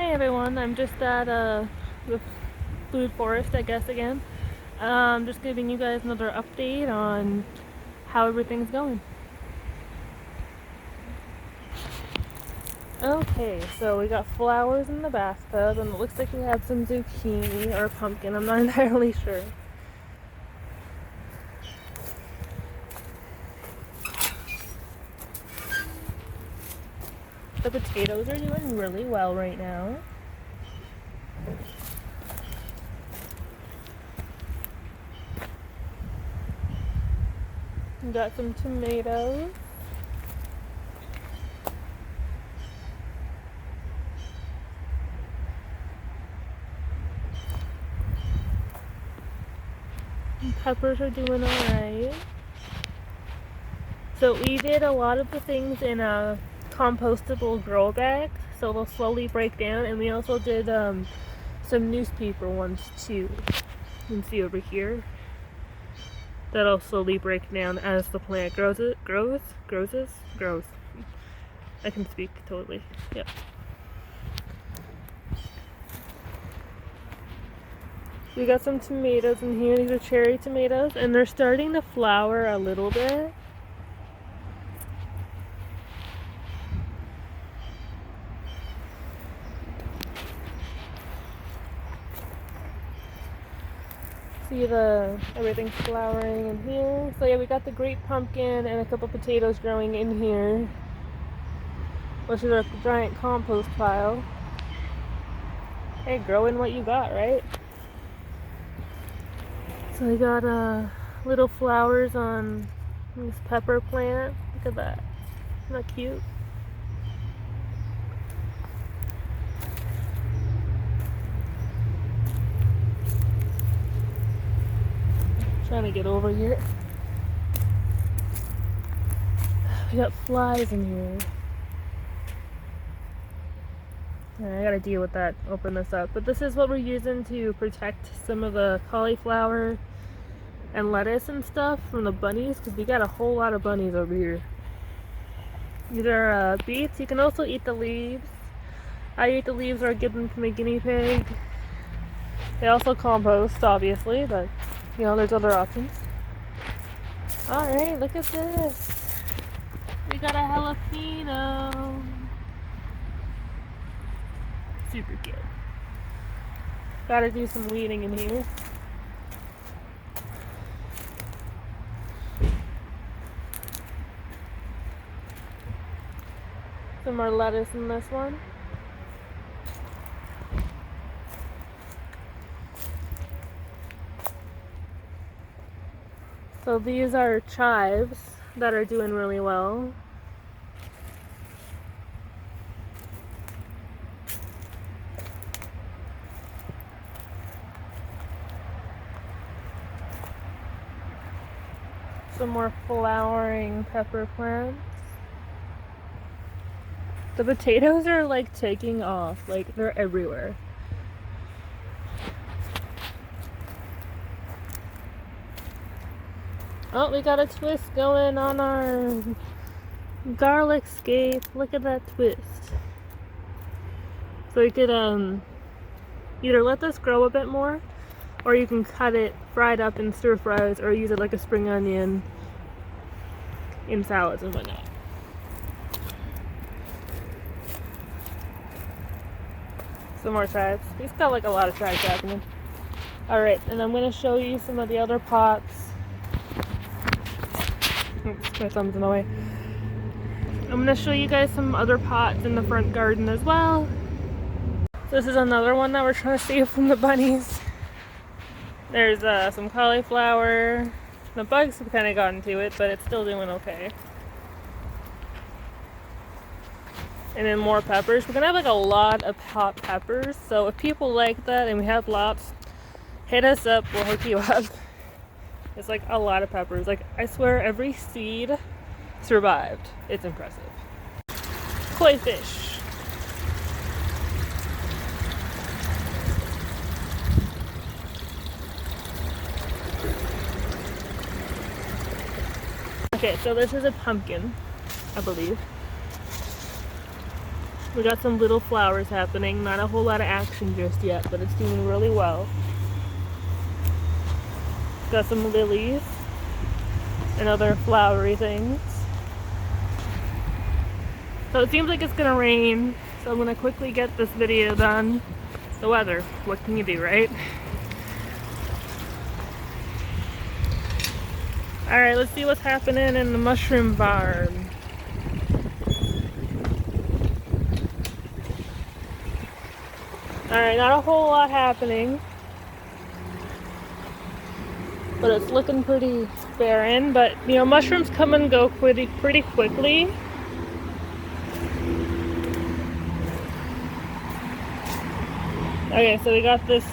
Hey everyone, I'm just at the food forest, I guess, again. Just giving you guys another update on how everything's going. Okay, so we got flowers in the bathtub, and it looks like we have some zucchini or pumpkin, I'm not entirely sure. The potatoes are doing really well right now. We got some tomatoes. And peppers are doing alright. So we did a lot of the things in a compostable grow bag, so they'll slowly break down, and we also did some newspaper ones too. You can see over here. That'll slowly break down as the plant grows. I can speak totally. Yep. We got some tomatoes in here. These are cherry tomatoes, and they're starting to flower a little bit. See everything's flowering in here. So yeah, we got the great pumpkin and a couple potatoes growing in here, which is our giant compost pile. Hey, grow in what you got, right? So we got little flowers on this pepper plant. Look at that. Isn't that cute? Trying to get over here. We got flies in here. I gotta deal with that, open this up. But this is what we're using to protect some of the cauliflower and lettuce and stuff from the bunnies, because we got a whole lot of bunnies over here. These are beets. You can also eat the leaves. I eat the leaves or give them to my guinea pig. They also compost, obviously, but you know, there's other options. Alright, look at this. We got a jalapeno. Super cute. Gotta do some weeding in here. Some more lettuce in this one. So these are chives that are doing really well. Some more flowering pepper plants. The potatoes are like taking off, like they're everywhere. Oh, we got a twist going on our garlic scape. Look at that twist. So you could either let this grow a bit more, or you can cut it, fry it up in stir fries, or use it like a spring onion in salads and whatnot. Some more chives. He's got like a lot of chives happening. Alright, and I'm going to show you some of the other pots. Oops, my thumb's in the way. I'm going to show you guys some other pots in the front garden as well. So this is another one that we're trying to save from the bunnies. There's some cauliflower. The bugs have kind of gotten to it, but it's still doing okay. And then more peppers. We're gonna have like a lot of hot peppers, so if people like that and we have lots, hit us up, we'll hook you up. It's like a lot of peppers. Like, I swear every seed survived. It's impressive. Koi fish. Okay, so this is a pumpkin, I believe. We got some little flowers happening. Not a whole lot of action just yet, but it's doing really well. Got some lilies and other flowery things. So it seems like it's gonna rain, so I'm gonna quickly get this video done. The weather, what can you do, right? Alright, let's see what's happening in the mushroom farm. Alright, not a whole lot happening, but it's looking pretty barren. But you know, mushrooms come and go pretty quickly. Okay, so we got this.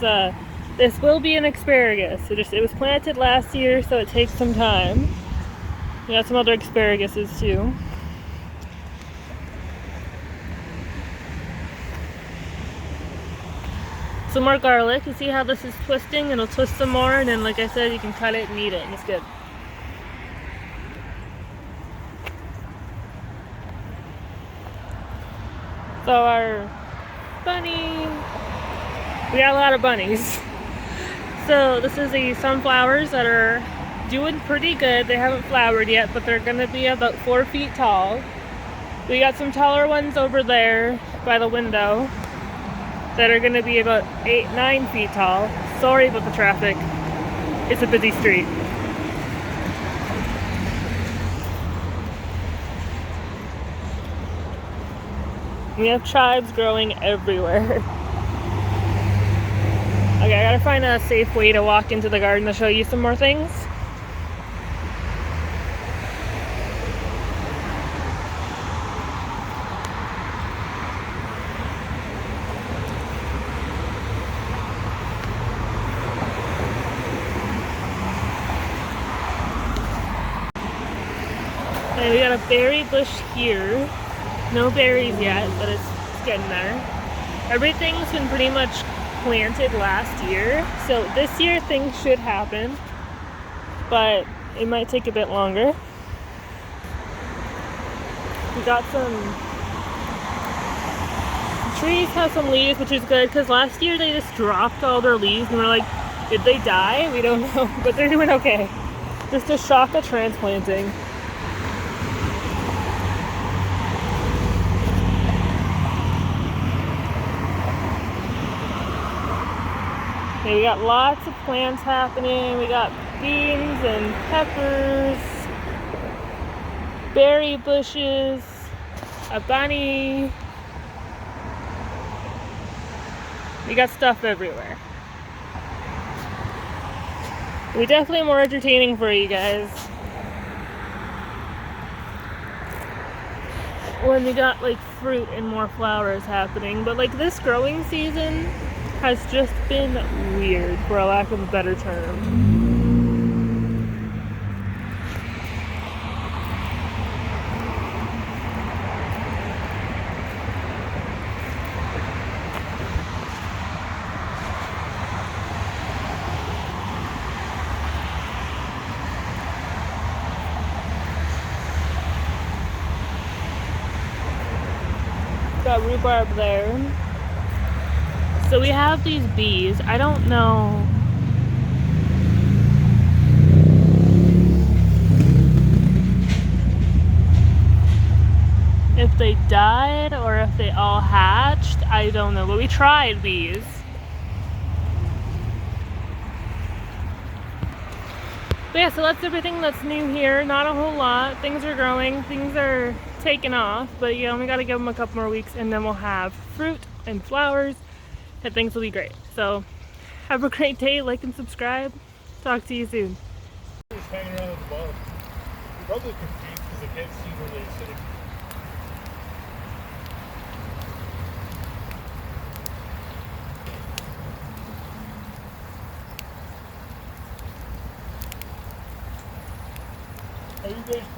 This will be an asparagus. It was planted last year, so it takes some time. We got some other asparaguses too. Some more garlic. You see how this is twisting? It'll twist some more, and then, like I said, you can cut it and eat it, and it's good. So our bunny, we got a lot of bunnies. So this is the sunflowers that are doing pretty good. They haven't flowered yet, but they're gonna be about 4 feet tall. We got some taller ones over there by the window that are gonna be about 8-9 feet tall. Sorry about the traffic. It's a busy street. We have chives growing everywhere. Okay, I gotta find a safe way to walk into the garden to show you some more things. Okay, we got a berry bush here. No berries yet, but it's getting there. Everything's been pretty much planted last year, so this year things should happen, but it might take a bit longer. We got some trees have some leaves, which is good because last year they just dropped all their leaves and we're like, did they die? We don't know, but they're doing okay. Just a shock of transplanting. Okay, we got lots of plants happening. We got beans and peppers, berry bushes, a bunny. We got stuff everywhere. We definitely more entertaining for you guys when we got like fruit and more flowers happening. But like this growing season has just been weird, for a lack of a better term. Got rhubarb there. So we have these bees. I don't know if they died or if they all hatched. I don't know, but we tried bees. But yeah, so that's everything that's new here. Not a whole lot. Things are growing. Things are taking off. But you know, we gotta give them a couple more weeks and then we'll have fruit and flowers and things will be great. So have a great day. Like and subscribe. Talk to you soon. Just hanging around at the bottom. You're probably confused because I can't see where they're sitting. Are you guys